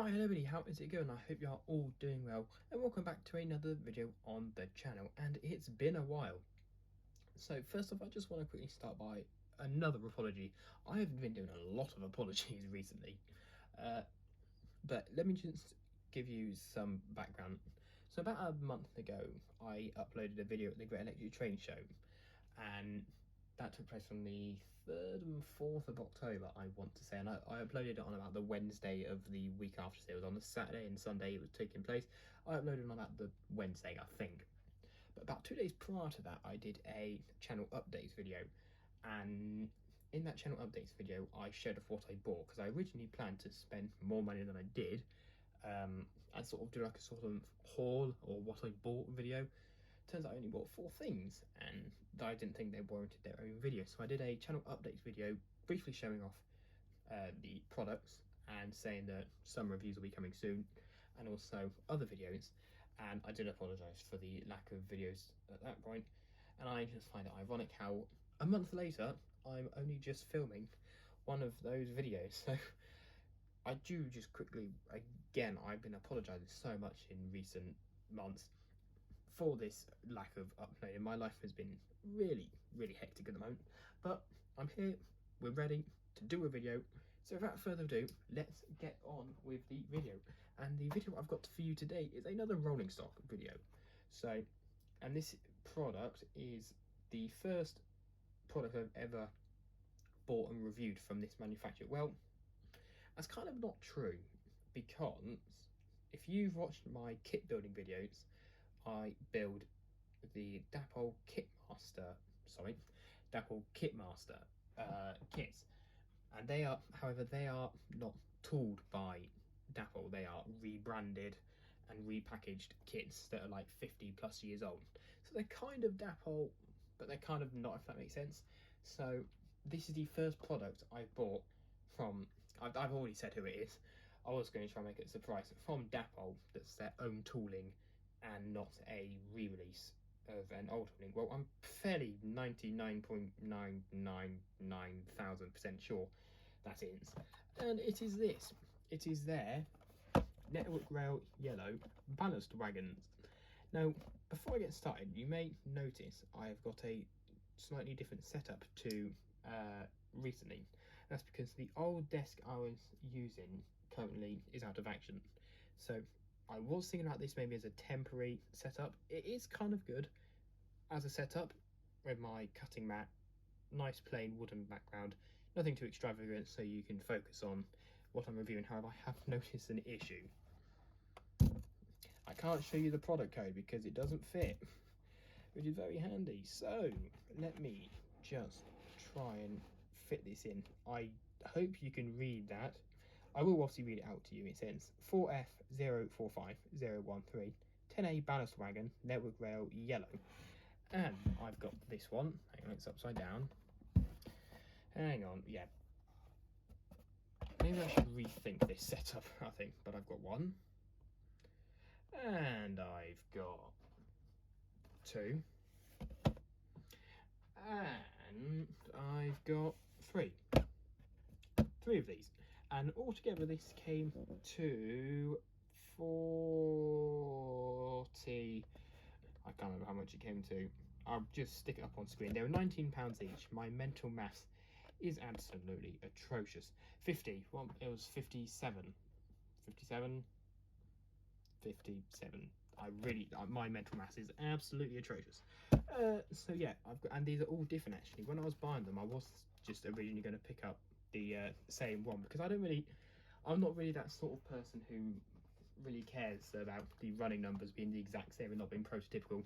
Hi everybody, how is it going? I hope you are all doing well and welcome back to another video on the channel, and it's been a while. So first off, I just want to quickly start by another apology. I have been doing a lot of apologies recently, but let me just give you some background. So about a month ago I uploaded a video at the Great Electric Train Show, and that took place on the 3rd and 4th of October, I want to say, and I uploaded it on about the Wednesday of the week after. So it was on the Saturday and Sunday it was taking place. I uploaded on about the Wednesday, I think. But about 2 days prior to that, I did a channel updates video, and in that channel updates video, I showed off what I bought, because I originally planned to spend more money than I did. I'd sort of do like a sort of haul or what I bought video. Turns out I only bought 4 things, and I didn't think they warranted their own video. So I did a channel updates video briefly showing off the products and saying that some reviews will be coming soon, and also other videos. And I did apologise for the lack of videos at that point. And I just find it ironic how a month later I'm only just filming one of those videos. So I do just quickly, again, I've been apologising so much in recent months for this lack of uploading. My life has been really hectic at the moment, but I'm here, we're ready to do a video. So without further ado, let's get on with the video. And the video I've got for you today is another rolling stock video. So, and this product is the first product I've ever bought and reviewed from this manufacturer. Well, that's kind of not true, because if you've watched my kit building videos, I build the Dapol Kitmaster kits, and they are, however, they are not tooled by Dapol. They are rebranded and repackaged kits that are like 50+ years old. So they're kind of Dapol, but they're kind of not, if that makes sense. So this is the first product I bought from, I've already said who it is. I was going to try and make it a surprise, from Dapol. That's their own tooling and not a re-release of an old tooling. Well, I'm fairly 99.999% sure that is. And it is this. It is their Network Rail Yellow Ballast Wagons. Now, before I get started, you may notice I've got a slightly different setup to recently. That's because the old desk I was using currently is out of action. So I was thinking about this maybe as a temporary setup. It is kind of good as a setup with my cutting mat, nice plain wooden background, nothing too extravagant, so you can focus on what I'm reviewing. However, I have noticed an issue. I can't show you the product code because it doesn't fit, which is very handy. So let me just try and fit this in. I hope you can read that. I will obviously read it out to you. It says 4F045013 10A Ballast Wagon Network Rail Yellow. And I've got this one. Hang on, it's upside down. Hang on, yeah. Maybe I should rethink this setup, I think. But I've got 1. And I've got 2. And I've got 3. 3 of these. And altogether this came to 40, I can't remember how much it came to. I'll just stick it up on screen. They were £19 each. My mental maths is absolutely atrocious. 50, well, it was 57. 57. My mental maths is absolutely atrocious. So yeah, I've got, and these are all different actually. When I was buying them, I was just originally going to pick up the same one, because I'm not really that sort of person who really cares about the running numbers being the exact same and not being prototypical.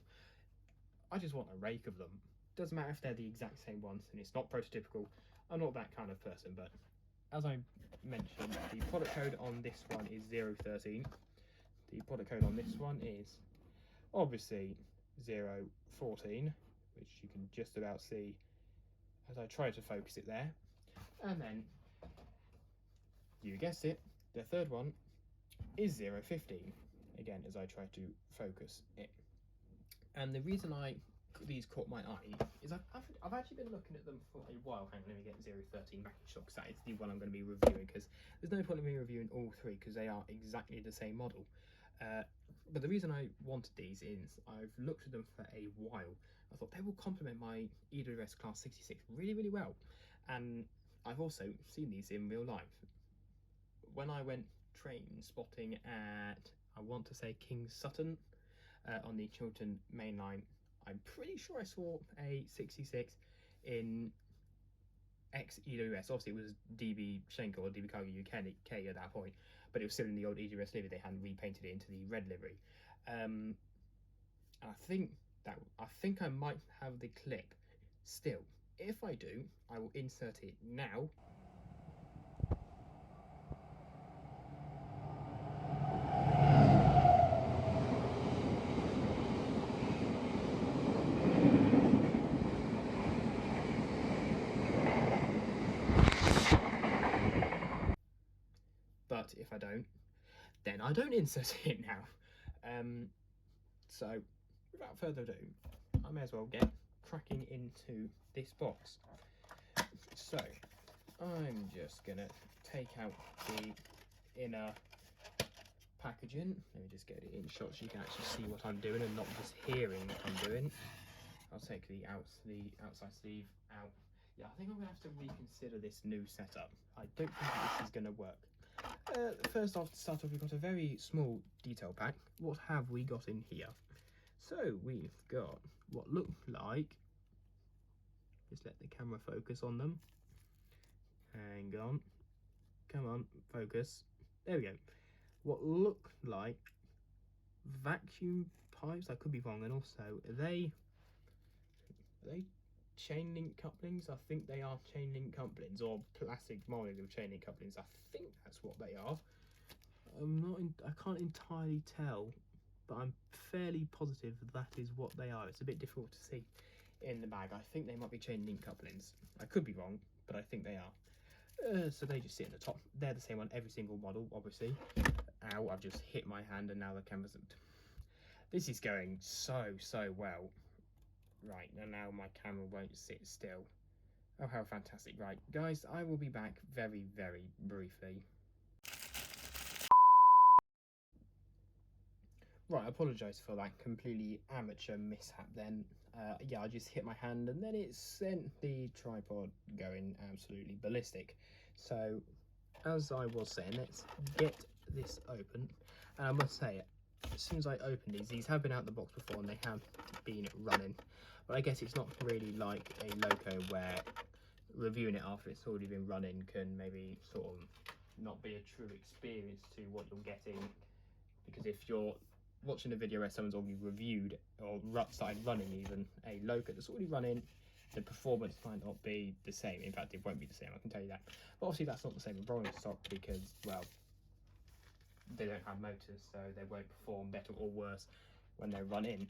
I just want a rake of them. Doesn't matter if they're the exact same ones and it's not prototypical. I'm not that kind of person. But as I mentioned, the product code on this one is 013. The product code on this one is obviously 014, which you can just about see as I try to focus it there. And then, you guessed it, the third one is 015, again as I try to focus it. And the reason I these caught my eye is I've actually been looking at them for a while. Hang on, let me get 013 back in shot, because that is the one I'm going to be reviewing, because there's no point in me reviewing all three because they are exactly the same model. But the reason I wanted these is I've looked at them for a while. I thought they will complement my EWS Class 66 really, really well. And I've also seen these in real life. When I went train spotting at, I want to say, King Sutton on the Chiltern Main Line, I'm pretty sure I saw a 66 in ex-EWS. Obviously it was DB Schenker or DB Cargo UK at that point, but it was still in the old EWS livery. They hadn't repainted it into the red livery. And I think I might have the clip still. If I do, I will insert it now. But if I don't, then I don't insert it now. So without further ado, I may as well get cracking into this box. So I'm just gonna take out the inner packaging. Let me just get it in shot so you can actually see what I'm doing and not just hearing what I'm doing. I'll take the outside sleeve out. Yeah, I think I'm gonna have to reconsider this new setup. I don't think this is gonna work. First off, to start off, we've got a very small detail pack. What have we got in here? So we've got what look like, just let the camera focus on them. Hang on, come on, focus. There we go. What look like vacuum pipes. I could be wrong. And also, are they chain link couplings? I think they are chain link couplings, or plastic molding of chain link couplings. I think that's what they are. I can't entirely tell, but I'm fairly positive that is what they are. It's a bit difficult to see in the bag. I think they might be chain link couplings. I could be wrong, but I think they are. So they just sit in the top. They're the same on every single model, obviously. Ow, I've just hit my hand and now the camera's... This is going so well. Right, and now my camera won't sit still. Oh, how fantastic. Right, guys, I will be back very, very briefly. Right, I apologise for that completely amateur mishap then. Yeah, I just hit my hand and then it sent the tripod going absolutely ballistic. So, as I was saying, let's get this open. And I must say, as soon as I open these have been out the box before and they have been running. But I guess it's not really like a loco where reviewing it after it's already been running can maybe sort of not be a true experience to what you're getting. Because if you're watching a video where someone's already reviewed or started running even a loco that's already running, the performance might not be the same. In fact, it won't be the same, I can tell you that. But obviously that's not the same with rolling stock because, well, they don't have motors, so they won't perform better or worse when they run in.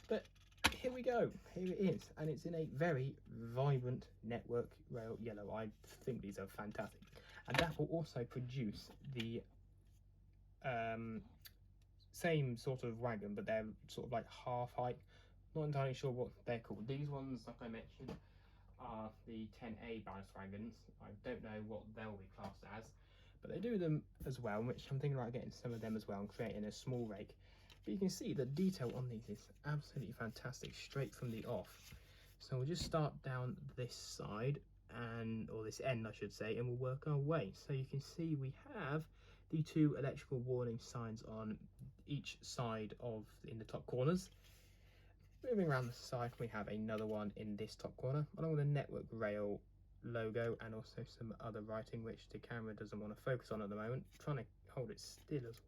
But here we go, here it is, and it's in a very vibrant network rail yellow. I think these are fantastic. And Dapol also produce the same sort of wagon, but they're sort of like half height. Not entirely sure what they're called. These ones, like I mentioned, are the 10A ballast wagons. I don't know what they'll be classed as, but they do them as well, which I'm thinking about getting some of them as well and creating a small rake. But you can see the detail on these is absolutely fantastic, straight from the off. So we'll just start down this side, or this end I should say, and we'll work our way. So you can see we have the two electrical warning signs on each side in the top corners. Moving around the side, we have another one in this top corner, along with a network rail logo and also some other writing, which the camera doesn't want to focus on at the moment. Trying to hold it still as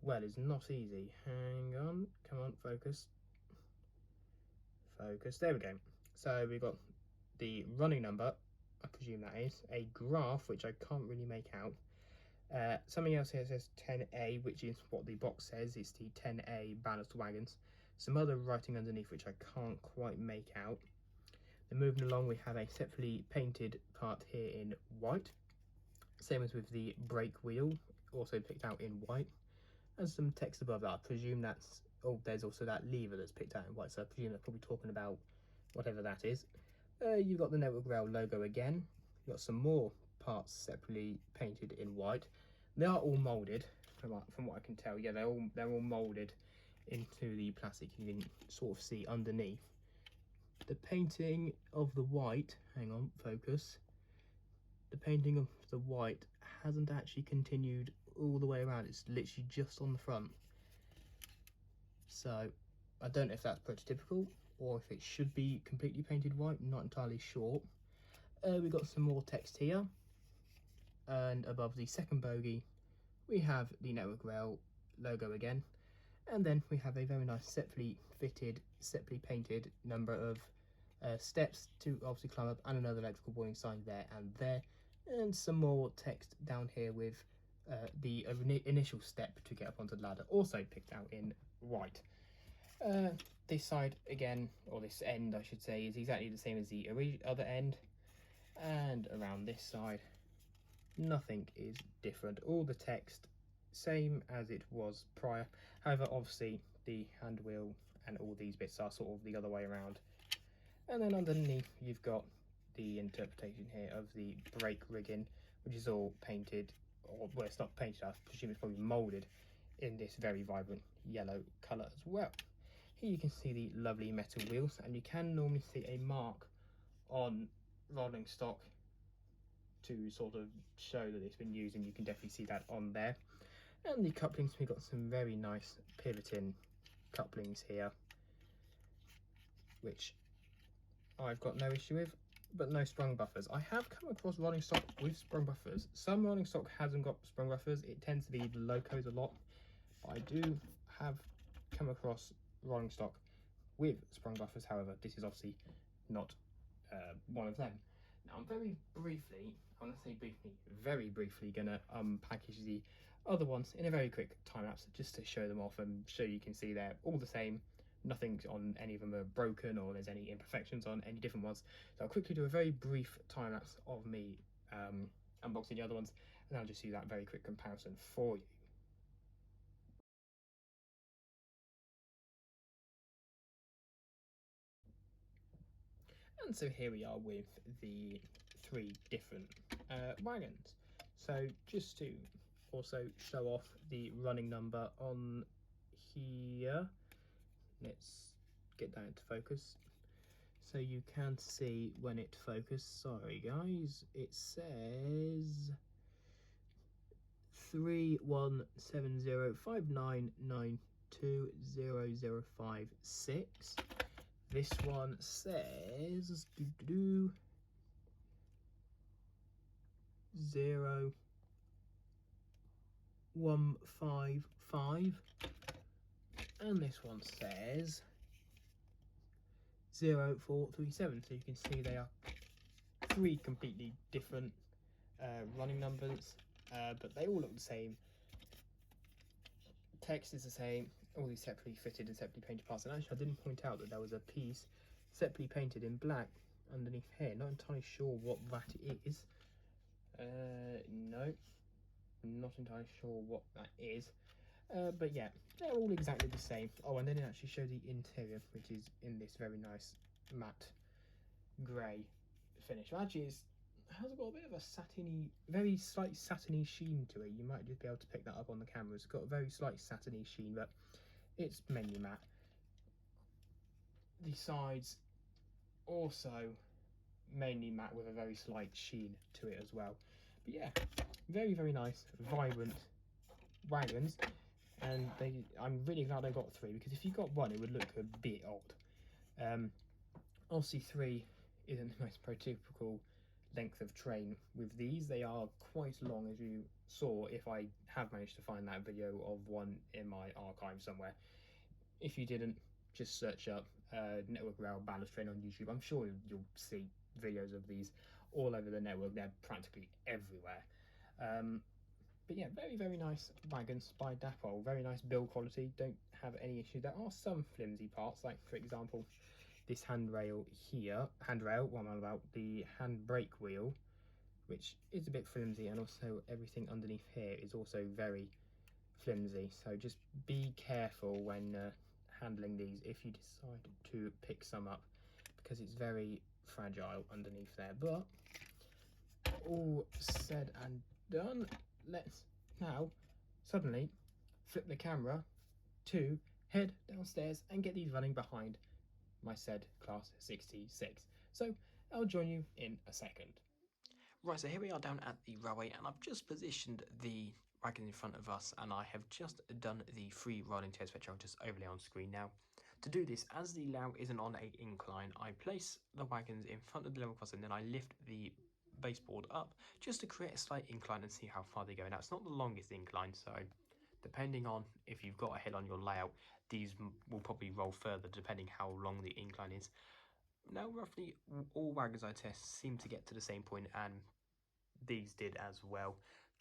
well is not easy. Hang on, come on, focus. Focus, there we go. So we've got the running number, I presume that is, a graph, which I can't really make out. Something else here says 10A, which is what the box says. It's the 10A ballast wagons. Some other writing underneath, which I can't quite make out. Then moving along, we have a separately painted part here in white. Same as with the brake wheel, also picked out in white. And some text above that. I presume that's... Oh, there's also that lever that's picked out in white. So I presume they're probably talking about whatever that is. You've got the network rail logo again. You've got some more parts separately painted in white. They are all moulded, from what I can tell. Yeah, they're all moulded into the plastic. You can sort of see underneath. The painting of the white, hang on, focus. The painting of the white hasn't actually continued all the way around. It's literally just on the front. So I don't know if that's prototypical or if it should be completely painted white. I'm not entirely sure. We've got some more text here, and above the second bogey we have the network rail logo again, and then we have a very nice separately fitted, separately painted number of steps to obviously climb up, and another electrical warning sign there and there, and some more text down here with the initial step to get up onto the ladder, also picked out in white. This side again, or this end I should say, is exactly the same as the other end, and around this side nothing is different. All the text same as it was prior. However, obviously the hand wheel and all these bits are sort of the other way around. And then underneath you've got the interpretation here of the brake rigging, which is all painted, or well, it's not painted, I presume it's probably moulded in this very vibrant yellow colour as well. Here you can see the lovely metal wheels, and you can normally see a mark on rolling stock to sort of show that it's been used, and you can definitely see that on there. And the couplings, we've got some very nice pivoting couplings here, which I've got no issue with, but no sprung buffers. I have come across rolling stock with sprung buffers. Some rolling stock hasn't got sprung buffers. It tends to be the locos a lot. But I do have come across rolling stock with sprung buffers. However, this is obviously not one of them. Now I'm very briefly gonna unpackage the other ones in a very quick time lapse, just to show them off and show you can see they're all the same. Nothing on any of them are broken or there's any imperfections on any different ones. So I'll quickly do a very brief time lapse of me unboxing the other ones, and I'll just do that very quick comparison for you. And so here we are with the three different wagons. So just to also show off the running number on here, let's get that into focus so you can see when it focused. Sorry guys, it says 317059920056. This one says 0155, and this one says 0437. So you can see they are three completely different running numbers, but they all look the same. Text is the same, all these separately fitted and separately painted parts. And actually I didn't point out that there was a piece separately painted in black underneath here. Not entirely sure what that is. No, not entirely sure what that is. But yeah, they're all exactly the same. Oh, and then it actually shows the interior, which is in this very nice matte grey finish. Well, actually has got a bit of a satiny, very slight satiny sheen to it. You might just be able to pick that up on the camera. It's got a very slight satiny sheen, but it's mainly matte. The sides also mainly matte with a very slight sheen to it as well. But yeah, very, very nice, vibrant wagons. And I'm really glad I got three, because if you got one it would look a bit odd. Obviously 3 isn't the most prototypical length of train with these. They are quite long, as you saw if I have managed to find that video of one in my archive somewhere. If you didn't, just search up network rail ballast train on YouTube. I'm sure you'll see videos of these all over the network. They're practically everywhere. But yeah, very, very nice wagons by Dapol. Very nice build quality, don't have any issue. There are some flimsy parts, like for example this handrail here, what I'm about, the handbrake wheel, which is a bit flimsy, and also everything underneath here is also very flimsy. So just be careful when handling these if you decide to pick some up, because it's very fragile underneath there. But all said and done, let's now suddenly flip the camera to head downstairs and get these running behind my said class 66. So I'll join you in a second. Right, so here we are down at the railway, and I've just positioned the wagon in front of us, and I have just done the free riding test, which I'll just overlay on screen now. To do this, as the layout isn't on an incline, I place the wagons in front of the level crossing, then I lift the baseboard up just to create a slight incline and see how far they go. Now, it's not the longest incline, so depending on if you've got a hill on your layout, these will probably roll further depending how long the incline is. Now, roughly all wagons I test seem to get to the same point, and these did as well,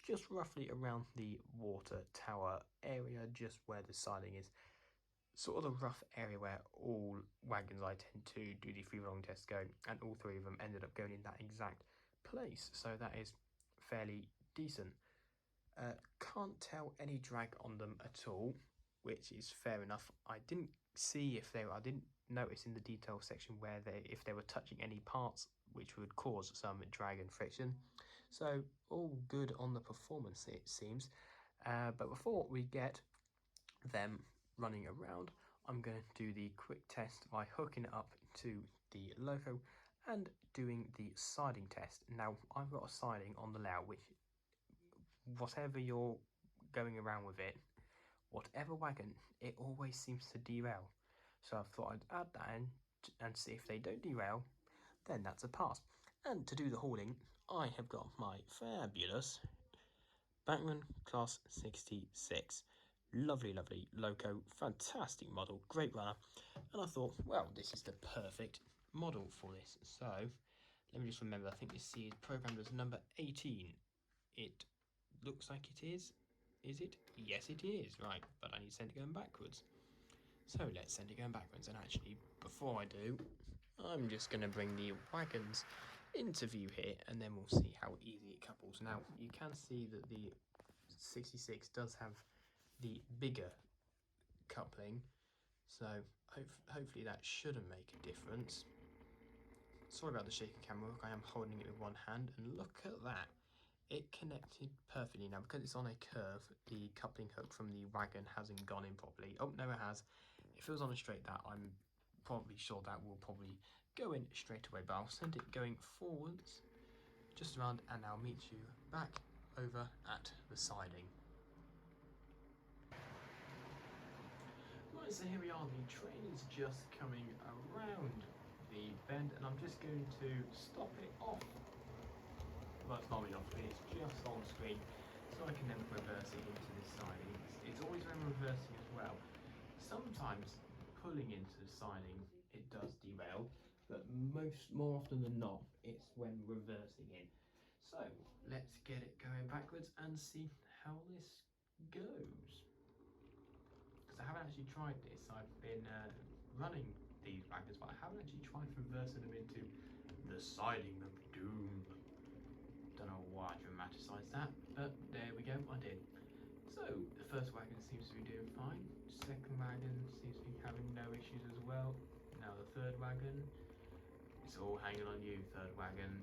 just roughly around the water tower area, just where the siding is. Sort of the rough area where all wagons I tend to do the free rolling test go, and all three of them ended up going in that exact place, so that is fairly decent. Can't tell any drag on them at all, which is fair enough. I didn't notice in the detail section where if they were touching any parts which would cause some drag and friction. So all good on the performance, it seems. But before we get them running around, I'm going to do the quick test by hooking it up to the loco and doing the siding test. Now, I've got a siding on the layout, which, whatever you're going around with it, whatever wagon, it always seems to derail. So I thought I'd add that in and see if they don't derail, then that's a pass. And to do the hauling, I have got my fabulous Bachmann Class 66. Lovely, lovely loco, fantastic model, great runner. And I thought, well, this is the perfect model for this. So let me just remember, I think this is programmed as number 18. It looks like it is. Is it? Yes, it is. Right, but I need to send it going backwards. So let's send it going backwards. And actually, before I do, I'm just going to bring the wagons into view here, and then we'll see how easy it couples. Now, you can see that the 66 does have the bigger coupling, so hopefully that shouldn't make a difference. Sorry about the shaky camera work, I am holding it with one hand, and look at that. It connected perfectly. Now, because it's on a curve, the coupling hook from the wagon hasn't gone in properly. Oh, no, it has. If it was on a straight, that I'm probably sure that will probably go in straight away, but I'll send it going forwards just around, and I'll meet you back over at the siding. Right, so here we are. The train is just coming around the bend, and I'm just going to stop it off. Well, it's not off, it's just on screen, so I can then reverse it into this siding. It's always when reversing as well. Sometimes pulling into the siding, it does derail, but more often than not, it's when reversing in. So let's get it going backwards and see how this goes. Because I haven't actually tried this. I've been running these wagons, but I haven't actually tried reversing them into the siding of doom. Don't know why I dramatised that, but there we go, I did. So the first wagon seems to be doing fine. Second wagon seems to be having no issues as well. Now the third wagon, it's all hanging on you, third wagon.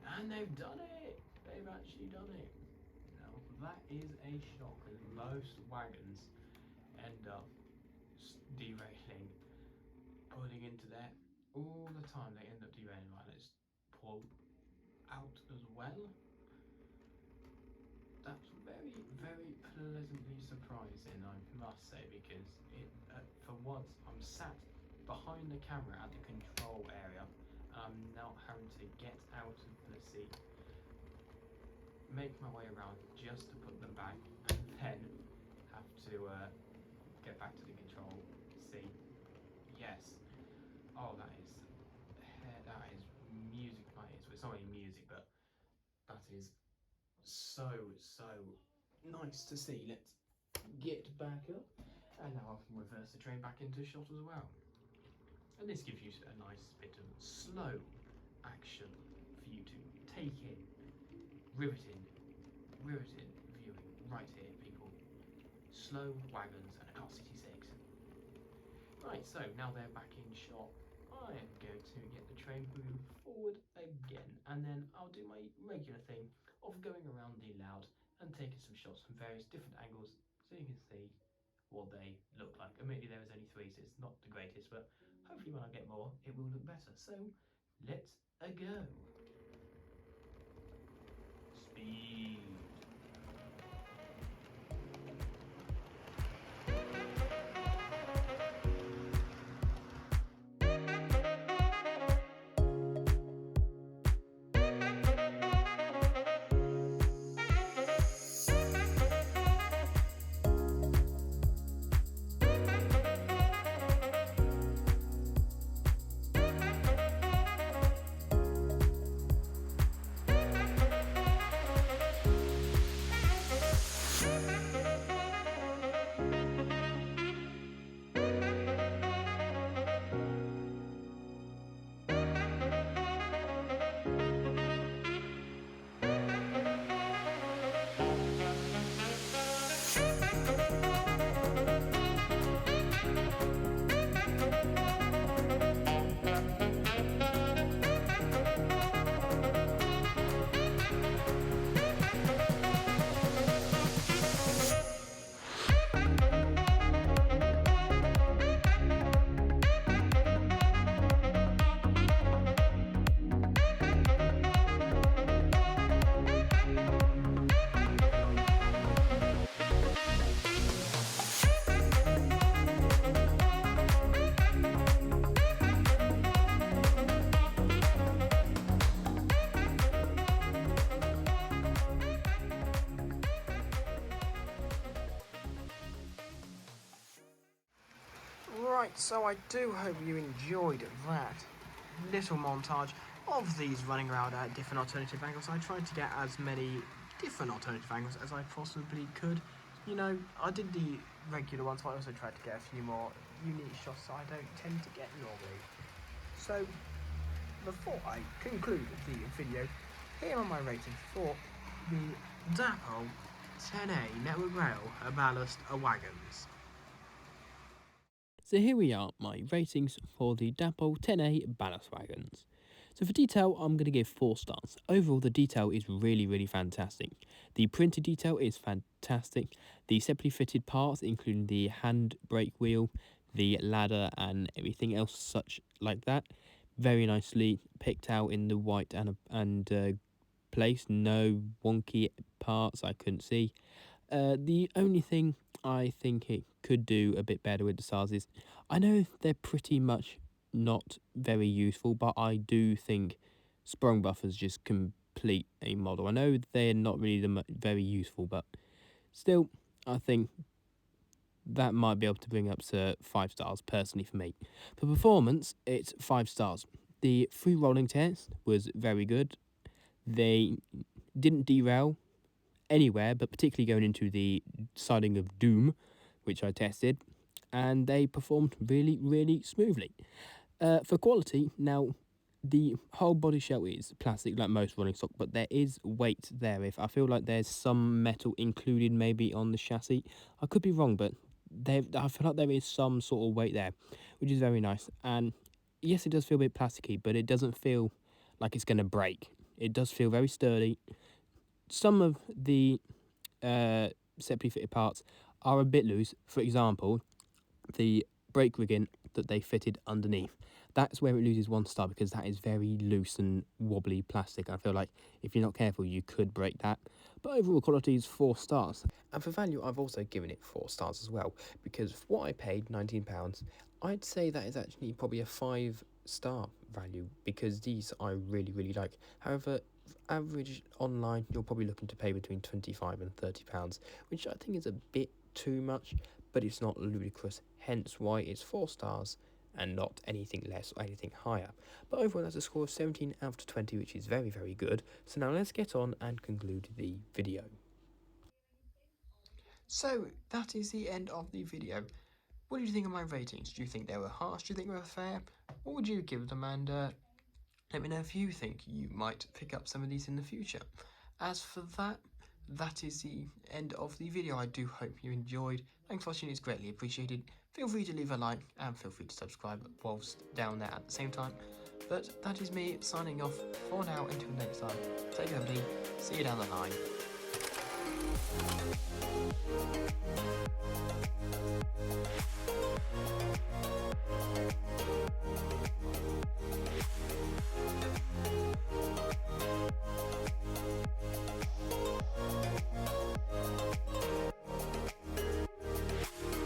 And they've done it! They've actually done it. Now that is a shock, because most wagons end up derailing, pulling into there all the time. They end up derailing. Right, let's pull out as well. That's very, very pleasantly surprising, I must say, because for once I'm sat behind the camera at the control area, and I'm not having to get out of the seat, make my way around just to put them back, and then have to get back to the control seat. Yes. Oh, that is music to my ears. Well, it's not really music, but that is so nice to see. Let's get back up, and now I can reverse the train back into shot as well. And this gives you a nice bit of slow action for you to take in. Riveting viewing right here, people. Slow wagons and a Car 66. Right, so now they're back in shot, I am going to get the train moving forward again, and then I'll do my regular thing of going around the loud and taking some shots from various different angles so you can see what they look like. Admittedly, there is only 3, so it's not the greatest, but hopefully when I get more, it will look better. So let's go. Speed. Right, so I do hope you enjoyed that little montage of these running around at different alternative angles. I tried to get as many different alternative angles as I possibly could. You know, I did the regular ones, but I also tried to get a few more unique shots that I don't tend to get normally. So, before I conclude the video, here are my ratings for the Dapol 10A Network Rail, a Ballast, a Wagons. So here we are, my ratings for the Dapol 10A Ballast Wagons. So for detail, I'm going to give 4 stars. Overall, the detail is really fantastic. The printed detail is fantastic. The separately fitted parts, including the hand brake wheel, the ladder and everything else such like that, very nicely picked out in the white and place. No wonky parts I couldn't see. The only thing I think it could do a bit better with the SARS is, I know they're pretty much not very useful, but I do think sprung buffers just complete a model. I know they're not really very useful, but still, I think that might be able to bring up to 5 stars personally for me. For performance, it's 5 stars. The free rolling test was very good. They didn't derail anywhere, but particularly going into the siding of Doom, which I tested, and they performed really smoothly. For quality, now the whole body shell is plastic like most rolling stock, but there is weight there. If I feel like there's some metal included maybe on the chassis, I could be wrong, but I feel like there is some sort of weight there, which is very nice. And yes, it does feel a bit plasticky, but it doesn't feel like it's going to break. It does feel very sturdy. Some of the separately fitted parts are a bit loose. For example, the brake rigging that they fitted underneath, that's where it loses 1 star, because that is very loose and wobbly plastic. I feel like if you're not careful, you could break that. But overall quality is 4 stars. And for value, I've also given it 4 stars as well, because for what I paid, £19, I'd say that is actually probably a 5-star value, because these I really like. However, average online, you're probably looking to pay between £25 and £30, which I think is a bit too much, but it's not ludicrous, hence why it's 4 stars and not anything less or anything higher. But overall, that's a score of 17 out of 20, which is very good. So now let's get on and conclude the video. So that is the end of the video. What did you think of my ratings? Do you think they were harsh? Do you think they were fair? What would you give them? And let me know if you think you might pick up some of these in the future. As for that, that is the end of the video. I do hope you enjoyed. Thanks for watching, it's greatly appreciated. feel free to leave a like and feel free to subscribe whilst down there at the same time. But that is me signing off for now. Until next time, take care, everybody. See you down the line.